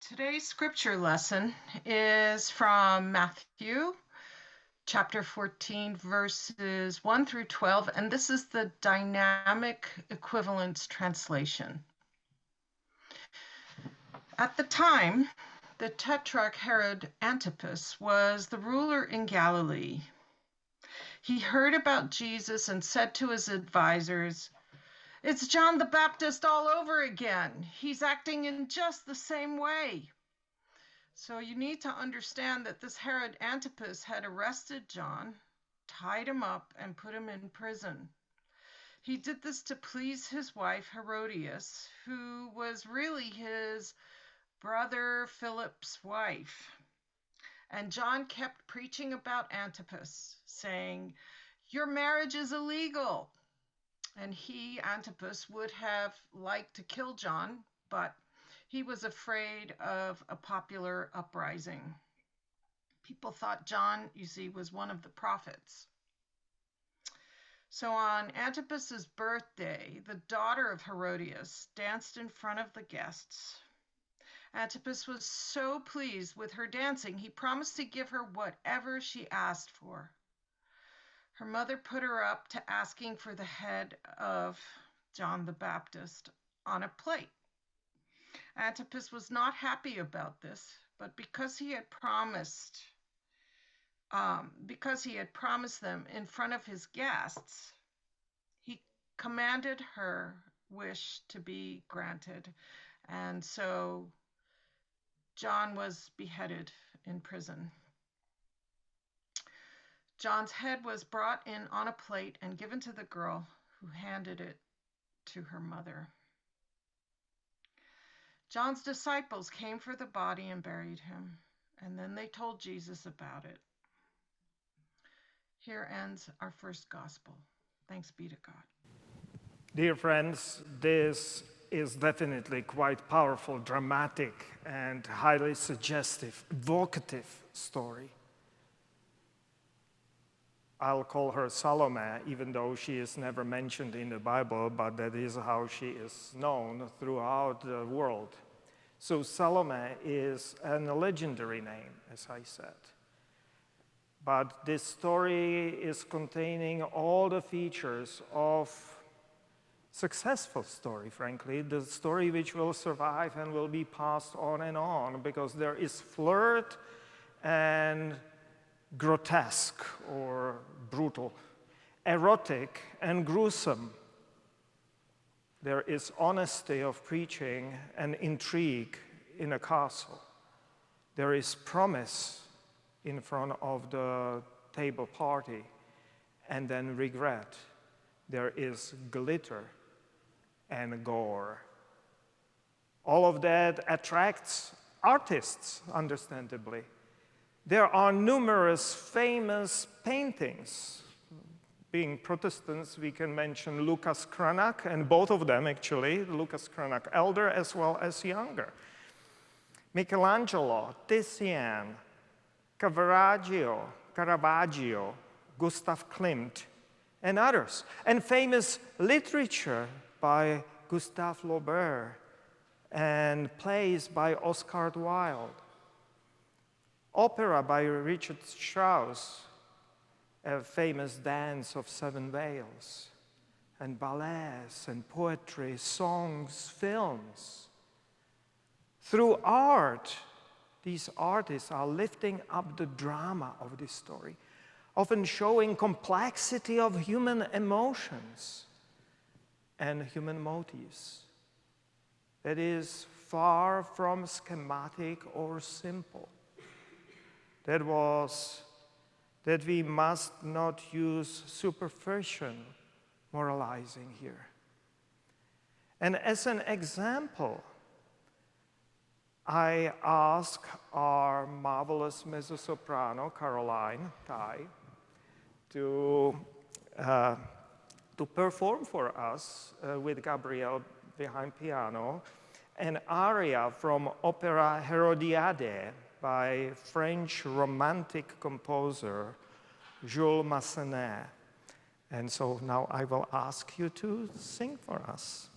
Today's scripture lesson is from Matthew chapter 14, verses 1 through 12, and this is the dynamic equivalence translation. At the time, the tetrarch Herod Antipas was the ruler in Galilee. He heard about Jesus and said to his advisors, "It's John the Baptist all over again. He's acting in just the same way." So you need to understand that this Herod Antipas had arrested John, tied him up, and put him in prison. He did this to please his wife Herodias, who was really his brother Philip's wife. And John kept preaching about Antipas, saying, "Your marriage is illegal." And he, Antipas, would have liked to kill John, but he was afraid of a popular uprising. People thought John, you see, was one of the prophets. So on Antipas's birthday, the daughter of Herodias danced in front of the guests. Antipas was so pleased with her dancing, he promised to give her whatever she asked for. Her mother put her up to asking for the head of John the Baptist on a plate. Antipas was not happy about this, but because he had promised them in front of his guests, he commanded her wish to be granted. And so John was beheaded in prison. John's head was brought in on a plate and given to the girl, who handed it to her mother. John's disciples came for the body and buried him, and then they told Jesus about it. Here ends our first gospel. Thanks be to God. Dear friends, this is definitely quite powerful, dramatic, and highly suggestive, evocative story. I'll call her Salome, even though she is never mentioned in the Bible, but that is how she is known throughout the world. So Salome is a legendary name, as I said. But this story is containing all the features of successful story, frankly, the story which will survive and will be passed on, because there is flirt and grotesque or brutal, erotic and gruesome. There is honesty of preaching and intrigue in a castle. There is promise in front of the table party, and then regret. There is glitter and gore. All of that attracts artists, understandably. There are numerous famous paintings. Being Protestants, we can mention Lucas Cranach, and both of them actually, Lucas Cranach elder as well as younger. Michelangelo, Titian, Caravaggio, Gustav Klimt, and others. And famous literature by Gustave Flaubert and plays by Oscar Wilde. Opera by Richard Strauss, a famous dance of seven veils, and ballets and poetry, songs, films. Through art, these artists are lifting up the drama of this story, often showing complexity of human emotions and human motives that is far from schematic or simple. That we must not use superficial moralizing here. And as an example, I ask our marvelous mezzo-soprano, Caroline Tai, to perform for us with Gabrielle behind piano an aria from opera Hérodiade by French romantic composer Jules Massenet. And so now I will ask you to sing for us.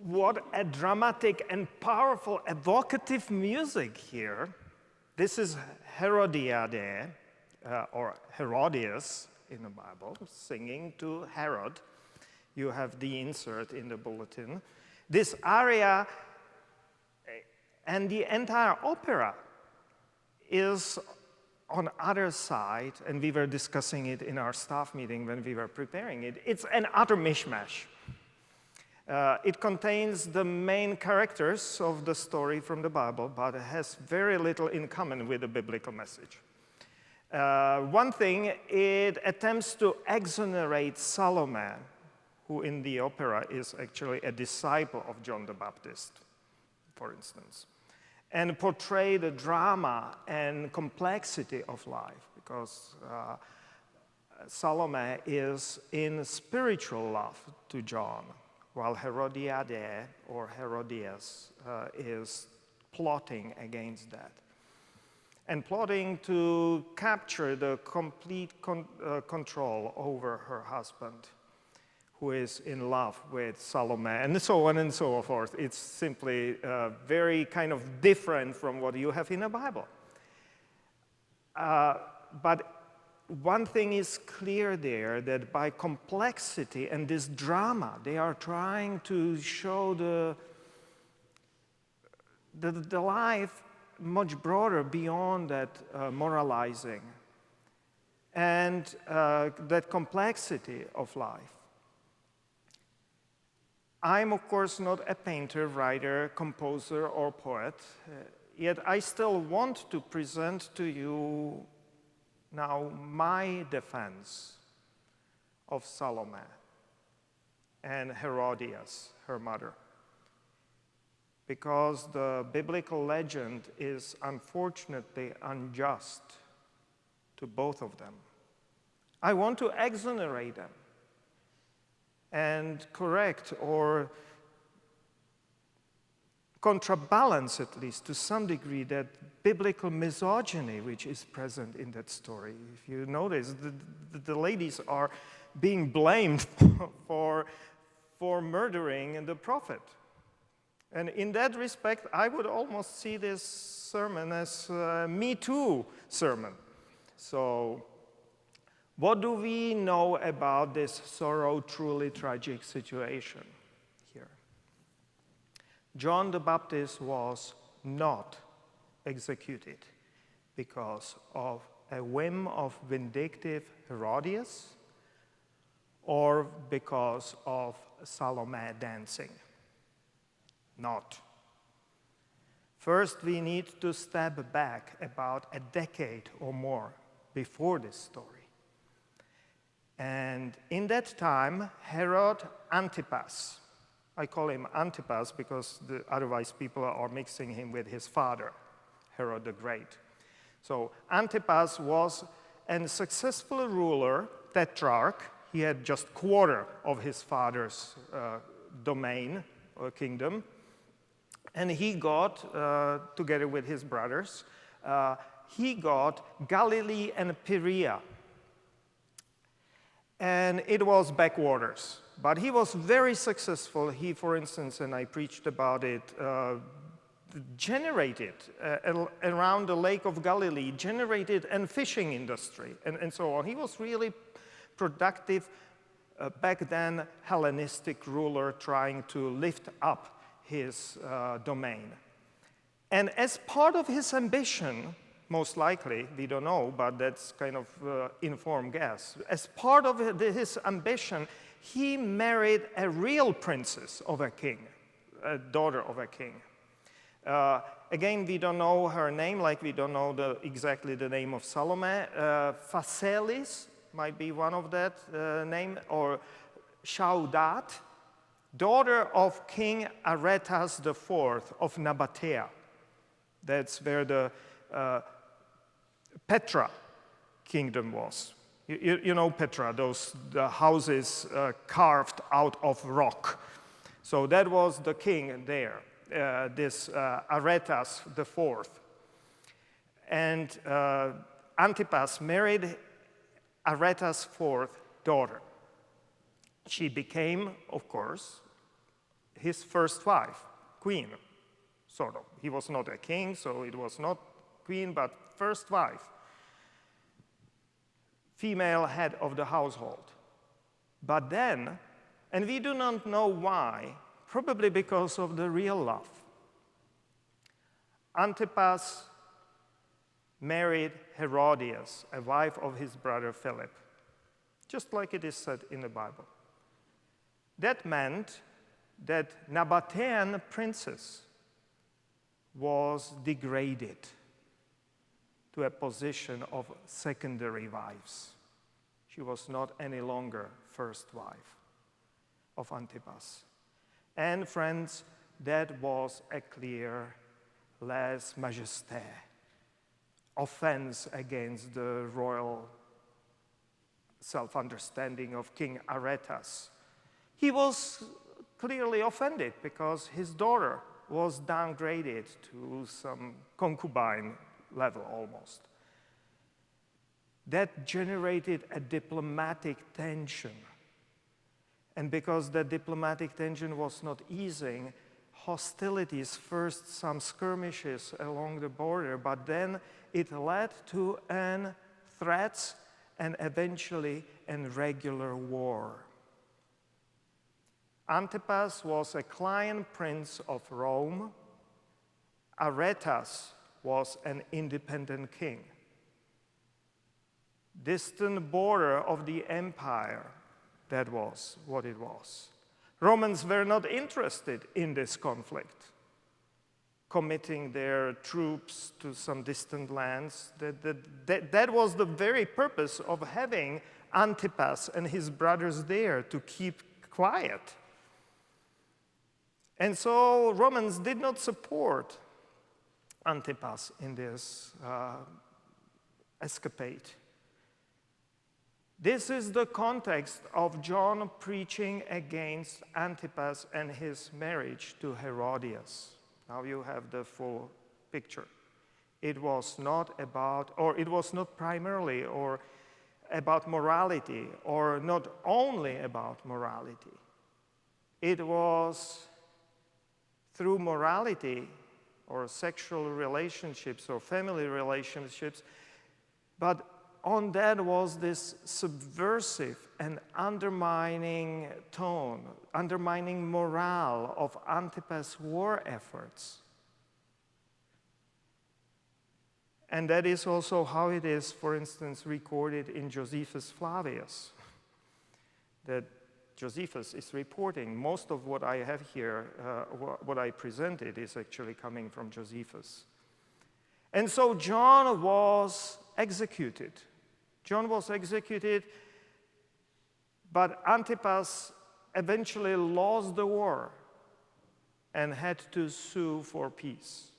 What a dramatic and powerful, evocative music here. This is Herodiade, or Herodias in the Bible, singing to Herod. You have the insert in the bulletin. This aria and the entire opera is on other side, and we were discussing it in our staff meeting when we were preparing it. It's an utter mishmash. It contains the main characters of the story from the Bible, but it has very little in common with the biblical message. One thing, it attempts to exonerate Salome, who in the opera is actually a disciple of John the Baptist, for instance, and portray the drama and complexity of life, because Salome is in spiritual love to John, while Herodiade, or Herodias, is plotting against that. And plotting to capture the complete control over her husband, who is in love with Salome, and so on and so forth. It's simply very kind of different from what you have in the Bible. But one thing is clear there, that by complexity and this drama, they are trying to show the life much broader beyond that moralizing and that complexity of life. I'm, of course, not a painter, writer, composer, or poet, yet I still want to present to you now my defense of Salome and Herodias, her mother, because the biblical legend is unfortunately unjust to both of them. I want to exonerate them and correct or contrabalance, at least to some degree, that biblical misogyny which is present in that story. If you notice, the ladies are being blamed for for murdering the prophet. And in that respect, I would almost see this sermon as a Me Too sermon. So, what do we know about this truly tragic situation here? John the Baptist was not executed because of a whim of vindictive Herodias or because of Salome dancing. Not. First, we need to step back about a decade or more before this story. And in that time, Herod Antipas, I call him Antipas because otherwise people are mixing him with his father, Herod the Great. So Antipas was a successful ruler, tetrarch. He had just quarter of his father's domain or kingdom. And he got, together with his brothers, he got Galilee and Perea. And it was backwaters. But he was very successful. He, for instance, and I preached about it, generated, around the Lake of Galilee, generated a fishing industry and so on. He was really productive back then Hellenistic ruler trying to lift up his domain. And as part of his ambition, most likely, we don't know, but that's kind of informed guess. As part of his ambition, he married a real princess of a king, a daughter of a king. Again, we don't know her name, like we don't know exactly the name of Salome. Phasaelis might be one of that name, or Shaudat, daughter of King Aretas IV of Nabatea. That's where the Petra kingdom was. You know Petra, the houses carved out of rock. So that was the king there, this Aretas IV. And Antipas married Aretas' fourth daughter. She became, of course, his first wife, queen, sort of. He was not a king, so it was not queen, but first wife. Female head of the household. But then, and we do not know why, probably because of the real love, Antipas married Herodias, a wife of his brother Philip, just like it is said in the Bible. That meant that Nabatean princess was degraded to a position of secondary wives. She was not any longer first wife of Antipas. And friends, that was a clear lèse-majesté, offense against the royal self-understanding of King Aretas. He was clearly offended because his daughter was downgraded to some concubine level almost. That generated a diplomatic tension. And because the diplomatic tension was not easing, hostilities, first some skirmishes along the border, but then it led to threats and eventually a regular war. Antipas was a client prince of Rome. Aretas was an independent king. Distant border of the empire, that was what it was. Romans were not interested in this conflict, committing their troops to some distant lands. That was the very purpose of having Antipas and his brothers there, to keep quiet. And so Romans did not support Antipas in this escapade. This is the context of John preaching against Antipas and his marriage to Herodias. Now you have the full picture. It was not about, or it was not primarily or about morality, or not only about morality. It was through morality or sexual relationships or family relationships, but on that was this subversive and undermining tone, undermining morale of Antipas' war efforts. And that is also how it is, for instance, recorded in Josephus Flavius, that Josephus is reporting. Most of what I have here, what I presented, is actually coming from Josephus. And so John was executed. John was executed, but Antipas eventually lost the war and had to sue for peace.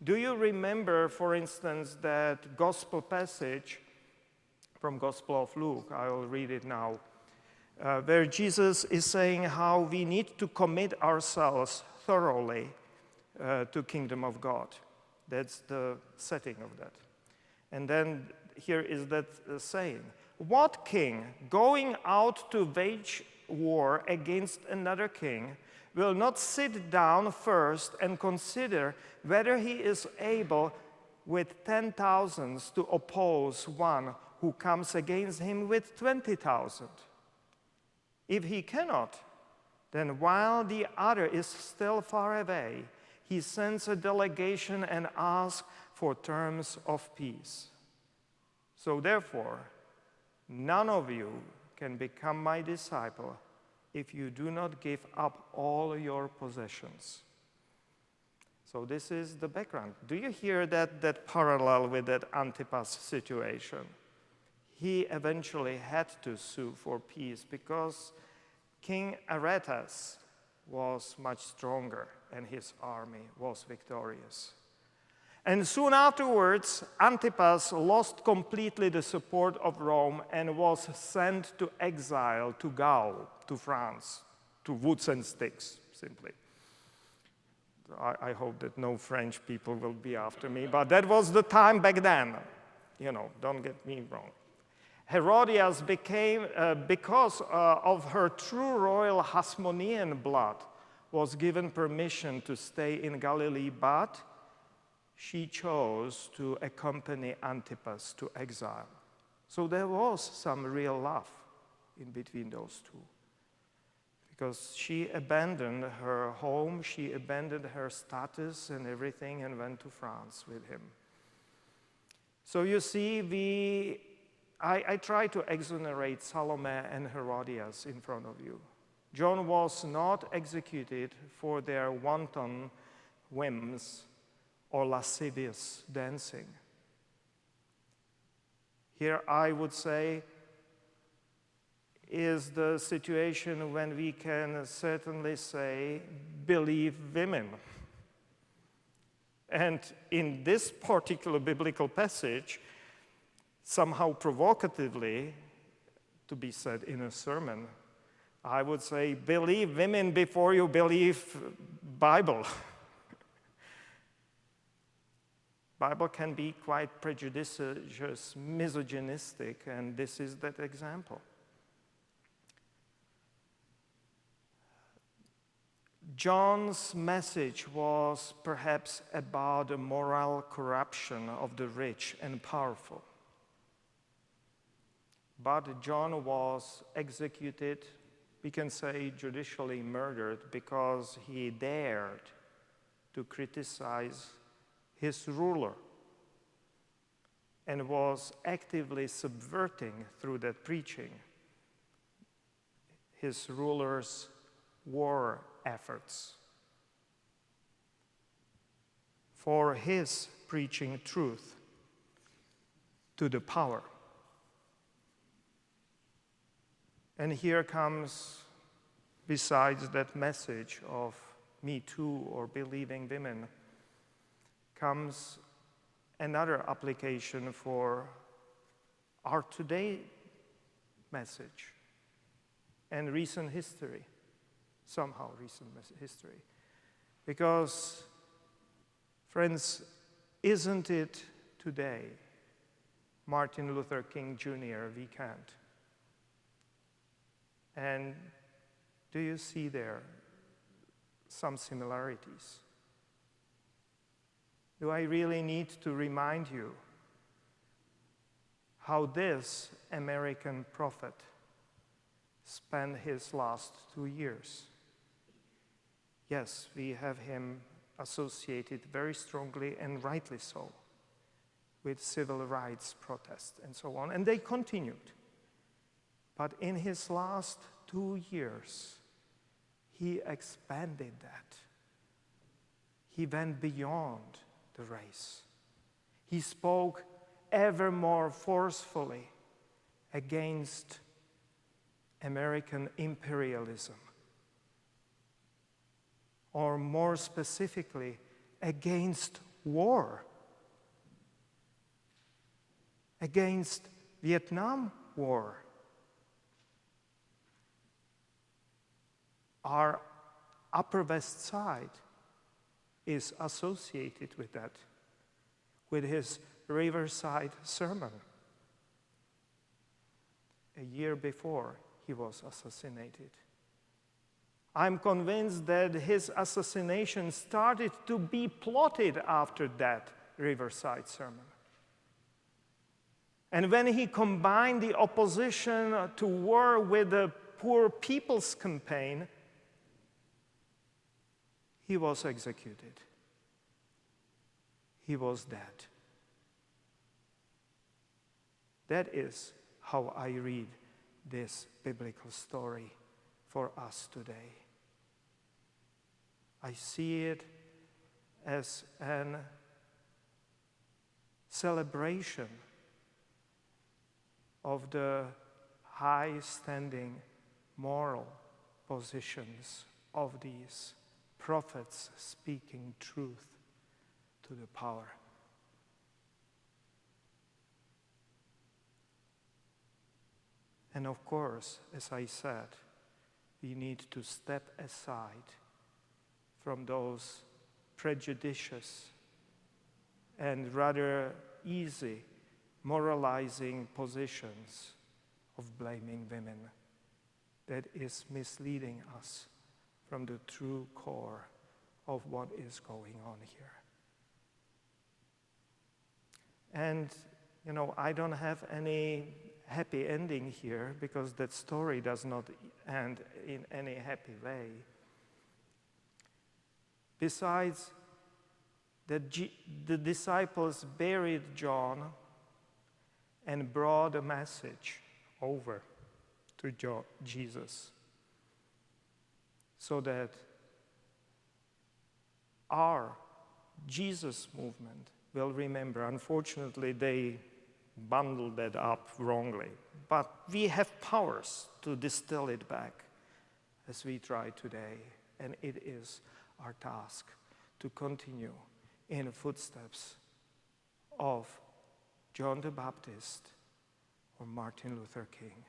Do you remember, for instance, that gospel passage from Gospel of Luke? I will read it now, where Jesus is saying how we need to commit ourselves thoroughly to kingdom of God. That's the setting of that. And then here is that saying, what king going out to wage war against another king will not sit down first and consider whether he is able with 10,000 to oppose one who comes against him with 20,000? If he cannot, then while the other is still far away, he sends a delegation and asks for terms of peace. So therefore, none of you can become my disciple if you do not give up all your possessions. So this is the background. Do you hear that parallel with that Antipas situation? He eventually had to sue for peace because King Aretas was much stronger and his army was victorious. And soon afterwards, Antipas lost completely the support of Rome and was sent to exile to Gaul, to France, to woods and sticks, simply. I hope that no French people will be after me, but that was the time back then. Don't get me wrong. Herodias became, because of her true royal Hasmonean blood, was given permission to stay in Galilee, but she chose to accompany Antipas to exile. So there was some real love in between those two. Because she abandoned her home, she abandoned her status and everything and went to France with him. So you see, I try to exonerate Salome and Herodias in front of you. John was not executed for their wanton whims or lascivious dancing. Here I would say is the situation when we can certainly say, believe women. And in this particular biblical passage, somehow provocatively, to be said in a sermon, I would say, believe women before you believe Bible. Bible can be quite prejudicious, misogynistic, and this is that example. John's message was perhaps about the moral corruption of the rich and powerful. But John was executed, we can say judicially murdered, because he dared to criticize his ruler and was actively subverting through that preaching his ruler's war efforts. For his preaching truth to the power. And here comes, besides that message of Me Too or believing women, comes another application for our today message and recent history, somehow recent history. Because, friends, isn't it today Martin Luther King Jr. weekend? And Do you see there some similarities? Do I really need to remind you how this American prophet spent his last 2 years? Yes, we have him associated very strongly, and rightly so, with civil rights protests and so on, and they continued. But in his last 2 years, he expanded that. He went beyond the race. He spoke ever more forcefully against American imperialism, or more specifically, against war, against Vietnam War. Our Upper West Side is associated with that, with his Riverside sermon a year before he was assassinated. I'm convinced that his assassination started to be plotted after that Riverside sermon. And when he combined the opposition to war with the Poor People's Campaign, he was executed. He was dead. That is how I read this biblical story for us today. I see it as an celebration of the high-standing moral positions of these prophets speaking truth to the power. And of course, as I said, we need to step aside from those prejudicious and rather easy moralizing positions of blaming women that is misleading us from the true core of what is going on here. And, I don't have any happy ending here because that story does not end in any happy way. Besides, the disciples buried John and brought a message over to Jesus so that our Jesus movement will remember. Unfortunately, they bundled that up wrongly, but we have powers to distill it back as we try today, and it is our task to continue in the footsteps of John the Baptist or Martin Luther King.